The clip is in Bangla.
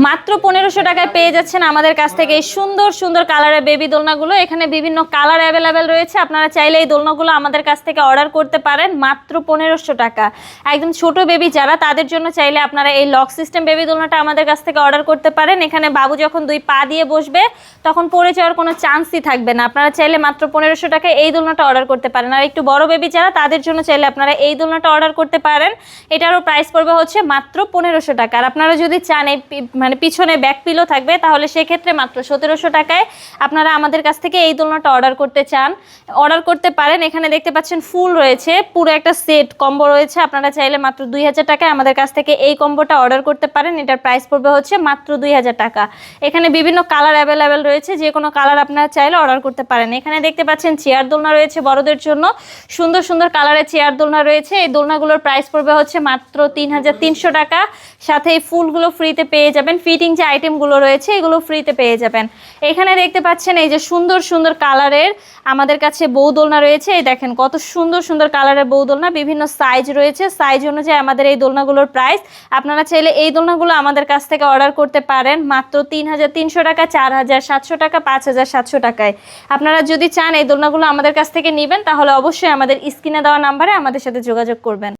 মাত্র 1500 টাকায় পেয়ে যাচ্ছেন আমাদের কাছ থেকে এই সুন্দর সুন্দর কালারের বেবি দোলনাগুলো। এখানে বিভিন্ন কালার অ্যাভেলেবেল রয়েছে, আপনারা চাইলে এই দোলনাগুলো আমাদের কাছ থেকে অর্ডার করতে পারেন মাত্র 1500 টাকা। একদম ছোট বেবি যারা, তাদের জন্য চাইলে আপনারা এই লক সিস্টেম বেবি দোলনাটা আমাদের কাছ থেকে অর্ডার করতে পারেন। এখানে বাবু যখন 2 পা দিয়ে বসবে তখন পড়ে যাওয়ার কোনো চান্সই থাকবে না। আপনারা চাইলে মাত্র 1500 টাকায় এই দোলনাটা অর্ডার করতে পারেন। আর একটু বড় বেবি যারা, তাদের জন্য চাইলে আপনারা এই দোলনাটা অর্ডার করতে পারেন। এটারও প্রাইস পড়বে হচ্ছে মাত্র 1500 টাকা। আর আপনারা যদি চান এই মানে পিছনে ব্যাক পিলো থাকবে, তাহলে সেক্ষেত্রে মাত্র 1700 টাকায় আপনারা আমাদের কাছ থেকে এই দোলনাটা অর্ডার করতে পারেন। এখানে দেখতে পাচ্ছেন ফুল রয়েছে, পুরো একটা সেট কম্বো রয়েছে। আপনারা চাইলে মাত্র 2000 টাকায় আমাদের কাছ থেকে এই কম্বোটা অর্ডার করতে পারেন। এটার প্রাইস পড়বে হচ্ছে মাত্র 2000 টাকা। এখানে বিভিন্ন কালার অ্যাভেলেবেল রয়েছে, যে কোনো কালার আপনারা চাইলে অর্ডার করতে পারেন। এখানে দেখতে পাচ্ছেন চেয়ার দোলনা রয়েছে বড়দের জন্য, সুন্দর সুন্দর কালারের চেয়ার দোলনা রয়েছে। এই দোলনাগুলোর প্রাইস পড়বে হচ্ছে মাত্র 3300 টাকা। সাথে এই ফুলগুলো ফ্রিতে পেয়ে যাবেন, ফিটিং যে আইটেমগুলো রয়েছে এগুলো ফ্রিতে পেয়ে যাবেন। এখানে দেখতে পাচ্ছেন এই যে সুন্দর সুন্দর কালারের আমাদের কাছে বউ দোলনা রয়েছে। এই দেখেন কত সুন্দর সুন্দর কালারের বউ দোলনা, বিভিন্ন সাইজ রয়েছে। সাইজ অনুযায়ী আমাদের এই দোলনাগুলোর প্রাইস। আপনারা চাইলে এই দোলনাগুলো আমাদের কাছ থেকে অর্ডার করতে পারেন মাত্র 3300 টাকা, 4700 টাকা, 5700 টাকায়। আপনারা যদি চান এই দোলনাগুলো আমাদের কাছ থেকে নেবেন, তাহলে অবশ্যই আমাদের স্ক্রিনে দেওয়া নাম্বারে আমাদের সাথে যোগাযোগ করবেন।